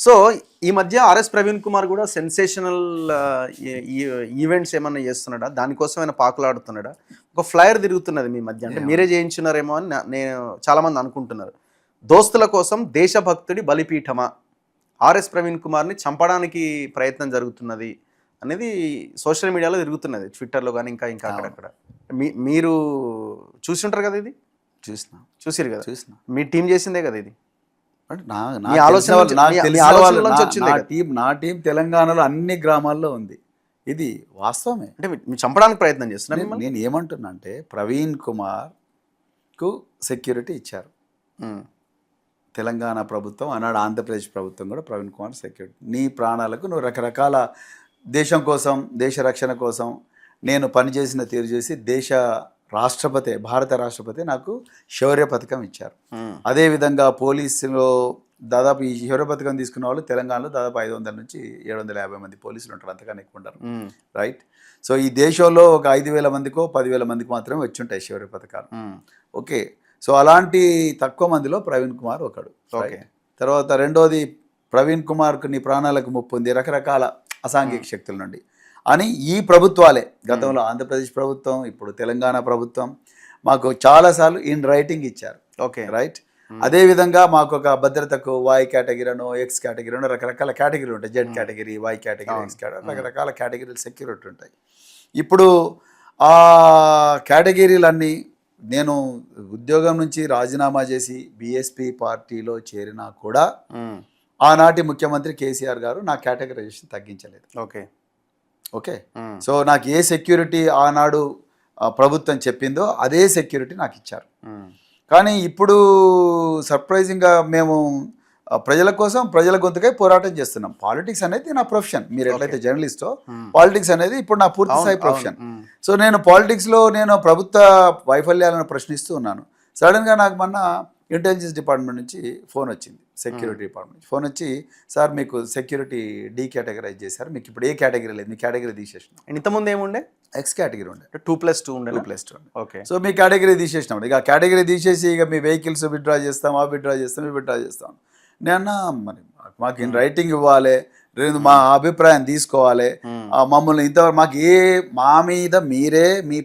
So ఈ మధ్య RS Praveen Kumar కూడా సెన్సేషనల్ ఈవెంట్స్ ఏమన్నా చేస్తున్నాడా? దానికోసం ఆయన పాకులాడుతున్నాడా? ఒక ఫ్లైర్ తిరుగుతున్నది మీ మధ్య, అంటే మీరే చేయించున్నారేమో అని నేను చాలామంది అనుకుంటున్నారు. దోస్తుల కోసం దేశభక్తుడి బలిపీఠమా, ఆర్ఎస్ ప్రవీణ్ కుమార్ని చంపడానికి ప్రయత్నం జరుగుతున్నది అనేది సోషల్ మీడియాలో తిరుగుతున్నది, ట్విట్టర్లో కానీ ఇంకా ఇంకా అక్కడక్కడ. మీరు చూసి ఉంటారు కదా, ఇది చూసిరు కదా, మీ టీం చేసిందే కదా ఇది. నా టీం తెలంగాణలో అన్ని గ్రామాల్లో ఉంది, ఇది వాస్తవమే. అంటే మీరు చంపడానికి ప్రయత్నం చేస్తున్నారు. నేను ఏమంటున్నా అంటే ప్రవీణ్ కుమార్కు సెక్యూరిటీ ఇచ్చారు తెలంగాణ ప్రభుత్వం, ఆనాడు ఆంధ్రప్రదేశ్ ప్రభుత్వం కూడా ప్రవీణ్ కుమార్ సెక్యూరిటీ. నీ ప్రాణాలకు నువ్వు రకరకాల దేశం కోసం, దేశ రక్షణ కోసం నేను పనిచేసిన తీరు చేసి రాష్ట్రపతి, భారత రాష్ట్రపతి నాకు శౌర్య పథకం ఇచ్చారు. అదేవిధంగా పోలీసులో దాదాపు ఈ శౌర్య పథకం తీసుకున్న వాళ్ళు తెలంగాణలో దాదాపు 500 నుంచి 750 మంది పోలీసులు ఉంటారు, అంతకన్నా ఎక్కువ ఉంటారు, రైట్. సో ఈ దేశంలో ఒక 5,000 మందికో 10,000 మందికి మాత్రమే వచ్చి ఉంటాయి శౌర్య పథకాలు. ఓకే, సో అలాంటి తక్కువ మందిలో ప్రవీణ్ కుమార్ ఒకడు. ఓకే, తర్వాత రెండోది ప్రవీణ్ కుమార్కు నీ ప్రాణాలకు ముప్పు ఉంది రకరకాల అసాంఘిక శక్తుల నుండి అని ఈ ప్రభుత్వాలే, గతంలో ఆంధ్రప్రదేశ్ ప్రభుత్వం, ఇప్పుడు తెలంగాణ ప్రభుత్వం మాకు చాలాసార్లు ఇన్ రైటింగ్ ఇచ్చారు. Okay, right. అదేవిధంగా మాకు ఒక భద్రతకు వై కేటగిరీ అనో, ఎక్స్ కేటగిరీ అనో రకరకాల కేటగిరీలు ఉంటాయి. Z category, why category, X category, రకరకాల కేటగిరీలు సెక్యూరిటీ ఉంటాయి. ఇప్పుడు ఆ కేటగిరీలన్నీ నేను ఉద్యోగం నుంచి రాజీనామా చేసి బీఎస్పీ పార్టీలో చేరినా కూడా ఆనాటి ముఖ్యమంత్రి కేసీఆర్ గారు నా కేటగరైజేషన్ తగ్గించలేదు. ఓకే ఓకే, సో నాకు ఏ సెక్యూరిటీ ఆనాడు ప్రభుత్వం చెప్పిందో అదే సెక్యూరిటీ నాకు ఇచ్చారు. కానీ ఇప్పుడు సర్ప్రైజింగ్గా మేము ప్రజల కోసం, ప్రజల గొంతుకై పోరాటం చేస్తున్నాం. పాలిటిక్స్ అనేది నా ప్రొఫెషన్. మీరు ఎట్లయితే జర్నలిస్టో, పాలిటిక్స్ అనేది ఇప్పుడు నా పూర్తి స్థాయి ప్రొఫెషన్. సో నేను పాలిటిక్స్లో నేను ప్రభుత్వ వైఫల్యాలను ప్రశ్నిస్తూ ఉన్నాను. సడన్గా నాకు మొన్న ఇంటెలిజెన్స్ డిపార్ట్మెంట్ నుంచి ఫోన్ వచ్చింది, సెక్యూరిటీ డిపార్ట్మెంట్ నుంచి ఫోన్ వచ్చి, సార్ మీకు సెక్యూరిటీ డీ కేటగరైజ్ చేశారు, మీకు ఇప్పుడు ఏ కేటగిరీ లేదు, మీ కేటగిరీ తీసేసినాం. ఇంతకుముందు ఏముండే? ఎక్స్ కేటగిరీ ఉండే, 2+2 ఉండే, 2+2. ఓకే, సో మీ కేటగిరీ తీసేసినాం. ఇక కేటగిరీ తీసేసి ఇక మీ వెహికల్స్ విత్డ్రా చేస్తాం, ఆ విత్డ్రా చేస్తాం, ఈ విత్డ్రా చేస్తాం. నేను మరి మాకు ఇన్ రైటింగ్ ఇవ్వాలి, మా అభిప్రాయం తీసుకోవాలి, మమ్మల్ని ఇంతవరకు మాకు మా మీద మీరే మీ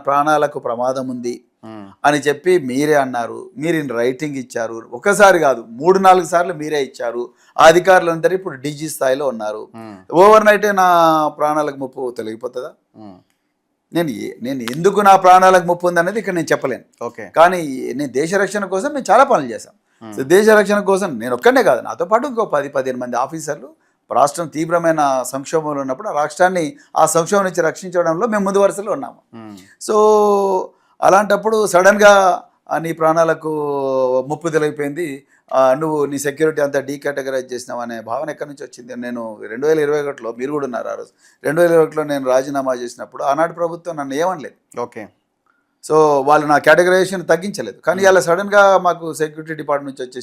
ప్రాణాలకు ప్రమాదం ఉంది అని చెప్పి మీరే అన్నారు, మీరు ఇన్ రైటింగ్ ఇచ్చారు. ఒకసారి కాదు 3-4 సార్లు మీరే ఇచ్చారు. ఆ అధికారులందరూ ఇప్పుడు డీజీ స్థాయిలో ఉన్నారు. ఓవర్ నైటే నా ప్రాణాలకు ముప్పు తొలగిపోతుందా? నేను ఎందుకు నా ప్రాణాలకు ముప్పు ఉంది అనేది ఇక్కడ నేను చెప్పలేను. ఓకే, కానీ నేను దేశ రక్షణ కోసం మేము చాలా పనులు చేశాం. దేశ రక్షణ కోసం నేను ఒక్కనే కాదు, నాతో పాటు ఇంకో 10-15 మంది ఆఫీసర్లు రాష్ట్రం తీవ్రమైన సంక్షోభంలో ఉన్నప్పుడు ఆ రాష్ట్రాన్ని ఆ సంక్షోభం నుంచి రక్షించడంలో మేము ముందు వరుసలో ఉన్నాము. సో అలాంటప్పుడు సడన్గా నీ ప్రాణాలకు ముప్పు తెలిగిపోయింది, నువ్వు నీ సెక్యూరిటీ అంతా డీ కేటగరైజ్ చేసినావు అనే భావన ఎక్కడి నుంచి వచ్చింది? నేను 2021లో, మీరు కూడా ఉన్నారు ఆ రోజు, 2021లో నేను రాజీనామా చేసినప్పుడు ఆనాటి ప్రభుత్వం నన్ను ఏమనలేదు. ఓకే, సో వాళ్ళు నా కేటగరైజేషన్ తగ్గించలేదు. కానీ ఇలా సడన్గా మాకు సెక్యూరిటీ డిపార్ట్మెంట్ నుంచి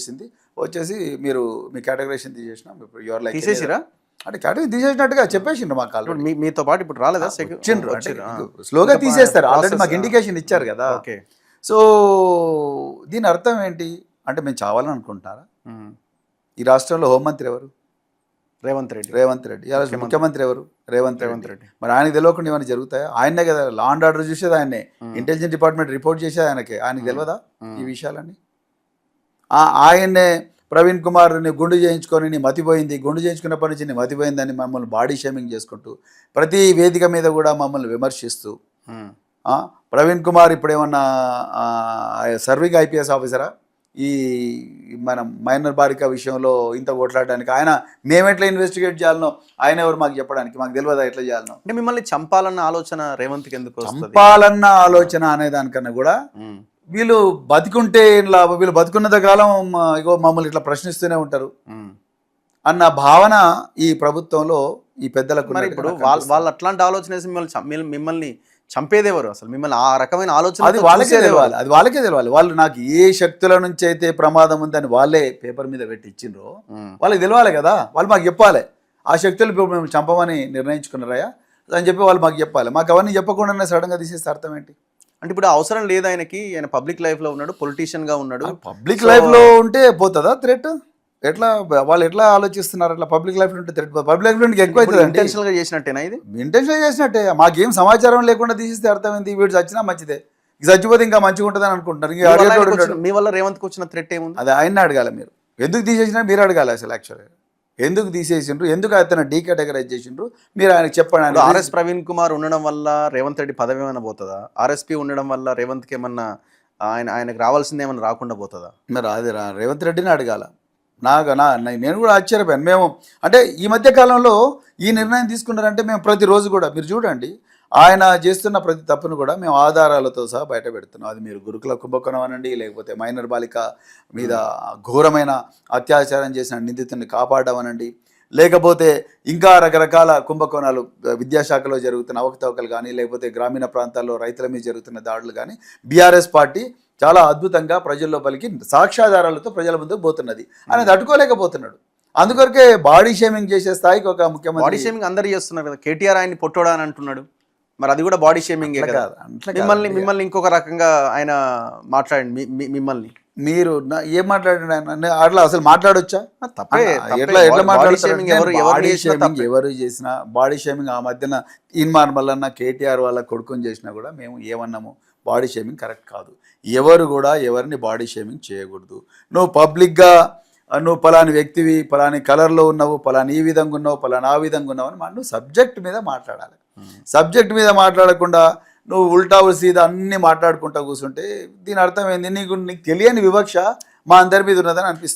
వచ్చేసి మీరు మీ కేటగరైజేషన్ తీసేసినాం, ఇప్పుడు యువర్ లైక్ తీసేసిరా అంటే కేటగిరీ తీసేసినట్టుగా చెప్పేసిండ్రు మాకు. ఆల్రెడీ మీతో పాటు ఇప్పుడు రాలేదా? స్లోగా తీసేస్తారు, ఆల్రెడీ మాకు ఇండికేషన్ ఇచ్చారు కదా. ఓకే, సో దీని అర్థం ఏంటి అంటే మేము చావాలని అనుకుంటున్నారా? ఈ రాష్ట్రంలో హోంమంత్రి ఎవరు? రేవంత్ రెడ్డి. ముఖ్యమంత్రి ఎవరు? రేవంత్ రెడ్డి. మరి ఆయనకు తెలియకుండా ఏమైనా జరుగుతాయా? ఆయనే కదా లా అండ్ ఆర్డర్ చూసేది, ఆయనే ఇంటెలిజెన్స్ డిపార్ట్మెంట్ రిపోర్ట్ చేసేది ఆయనకి తెలియదా ఈ విషయాలన్నీ? ఆయన్నే ప్రవీణ్ కుమార్ని గుండు చేయించుకొని నీ మతిపోయింది, గుండు చేయించుకున్నప్పటి నుంచి నీ మతిపోయిందని మమ్మల్ని బాడీ షేమింగ్ చేసుకుంటూ ప్రతి వేదిక మీద కూడా మమ్మల్ని విమర్శిస్తూ, ప్రవీణ్ కుమార్ ఇప్పుడు ఏమన్నా సర్వింగ్ ఐపీఎస్ ఆఫీసరా? ఈ మనం మైనర్ బాలిక విషయంలో ఇంత కొట్లాడడానికి ఆయన మేమెట్లా ఇన్వెస్టిగేట్ చేయాలనో ఆయన ఎవరు మాకు చెప్పడానికి? మాకు తెలియదా ఎట్లా చేయాలనో? అంటే మిమ్మల్ని చంపాలన్న ఆలోచన రేవంత్కి ఎందుకు? చంపాలన్న ఆలోచన అనేదానికన్నా కూడా వీళ్ళు బతికుంటే లాభం, వీళ్ళు బతుకున్నంత కాలం ఇగో మమ్మల్ని ఇట్లా ప్రశ్నిస్తూనే ఉంటారు అన్న భావన ఈ ప్రభుత్వంలో ఈ పెద్దలకు. ఇప్పుడు వాళ్ళు అట్లాంటి ఆలోచన వేసి మిమ్మల్ని చంపేదేవారు? అసలు మిమ్మల్ని ఆ రకమైన ఆలోచన అది వాళ్ళకే తెలియాలి. వాళ్ళు నాకు ఏ శక్తుల నుంచి అయితే ప్రమాదం ఉందని వాళ్ళే పేపర్ మీద పెట్టి ఇచ్చిండ్రో వాళ్ళకి తెలియాలి కదా. వాళ్ళు మాకు చెప్పాలి, ఆ శక్తులు ఇప్పుడు మేము చంపమని నిర్ణయించుకున్నారయ్యా అని చెప్పి వాళ్ళు మాకు చెప్పాలి. మాకు అవన్నీ చెప్పకుండానే సడన్గా తీసేస్తే అర్థం ఏంటి? అంటే ఇప్పుడు అవసరం లేదు ఆయనకి, ఆయన పబ్లిక్ లైఫ్లో ఉన్నాడు, పొలిటీషియన్గా ఉన్నాడు. పబ్లిక్ లైఫ్లో ఉంటే పోతుందా థ్రెట్? ఎట్లా వాళ్ళు ఎట్లా ఆలోచిస్తున్నారు? అట్లా పబ్లిక్ లైఫ్ ఉంటే థ్రెట్, పబ్లిక్ లైఫ్ నుండి ఎక్కువ అవుతుంది. ఇంటెన్షనల్ గా చేసినట్టేనా ఇది? ఇంటెన్షన్ చేసినట్టే. మాకేం సమాచారం లేకుండా తీసిస్తే అర్థమైంది వీడు చచ్చినా మంచిదే, ఇక చచ్చిపోతే ఇంకా మంచిగా ఉంటుందని అనుకుంటున్నారు. ఇంకా అడిగేటోడు ఉంటాడు. మీ వల్ల రేవంత్కి వచ్చిన థ్రెట్ ఏముంది? అది ఆయన్ని అడగాలి మీరు. ఎందుకు తీసేసినా మీరు అడగాలి అసలు. యాక్చువల్గా ఎందుకు తీసేసిండ్రు, ఎందుకు అతను డీకేటగరైజ్ చేసిండ్రు మీరు ఆయనకు చెప్పండి. ఆర్ఎస్ ప్రవీణ్ కుమార్ ఉండడం వల్ల రేవంత్ రెడ్డి పదవి ఏమైనా పోతుందా? ఆర్ఎస్పీ ఉండడం వల్ల రేవంత్కి ఏమన్నా ఆయనకు రావాల్సింది ఏమన్నా రాకుండా పోతుందా? మరి అది రేవంత్ రెడ్డిని అడగాల. నేను కూడా ఆశ్చర్యపోయాను. మేము అంటే ఈ మధ్య కాలంలో ఈ నిర్ణయం తీసుకున్నారంటే మేము ప్రతిరోజు కూడా మీరు చూడండి ఆయన చేస్తున్న ప్రతి తప్పును కూడా మేము ఆధారాలతో సహా బయట పెడుతున్నాం. అది మీరు గురుకుల కుంభకోణం అనండి, లేకపోతే మైనర్ బాలిక మీద ఘోరమైన అత్యాచారం చేసిన నిందితుడిని కాపాడడం అనండి, లేకపోతే ఇంకా రకరకాల కుంభకోణాలు విద్యాశాఖలో జరుగుతున్న అవకతవకలు కానీ, లేకపోతే గ్రామీణ ప్రాంతాల్లో రైతుల మీద జరుగుతున్న దాడులు కానీ బీఆర్ఎస్ పార్టీ చాలా అద్భుతంగా ప్రజల్లో పలికి సాక్ష్యాధారాలతో ప్రజల ముందుకు పోతున్నది. ఆయన తట్టుకోలేకపోతున్నాడు. అందుకొరకే బాడీ షేమింగ్ చేసే స్థాయికి ఒక ముఖ్యమంత్రి. బాడీ షేమింగ్ అందరు చేస్తున్నారు కదా. కేటీఆర్ ఆయన్ని పొట్టోడా అని అంటున్నాడు. మరి అది కూడా బాడీ షేమింగ్ కదా. మిమ్మల్ని ఇంకొక రకంగా ఆయన మాట్లాడండి. మిమ్మల్ని మీరు ఏం మాట్లాడండి ఆయన అట్లా అసలు మాట్లాడొచ్చా? తప్పే. ఎట్లా మాట్లాడుతారు? ఎవరు చేసినా బాడీ షేమింగ్. ఆ మధ్యన ఇన్మార్ మల్లన్న కేటీఆర్ వాళ్ళ కొడుకుని చేసినా కూడా మేము ఏమన్నాము, బాడీ షేమింగ్ కరెక్ట్ కాదు. ఎవరు కూడా ఎవరిని బాడీ షేమింగ్ చేయకూడదు. నువ్వు పబ్లిక్గా నువ్వు పలాని వ్యక్తివి, పలాని కలర్లో ఉన్నావు, పలాని ఈ విధంగా ఉన్నావు, పలాని ఆ విధంగా ఉన్నావు అని నువ్వు సబ్జెక్ట్ మీద మాట్లాడాలి. సబ్జెక్ట్ మీద మాట్లాడకుండా నువ్వు ఉల్టా సీదా అన్నీ మాట్లాడుకుంటా కూర్చుంటే దీని అర్థం ఏంది? నీకు తెలియని వివక్ష మా అందరి మీద ఉన్నదని అనిపిస్తుంది.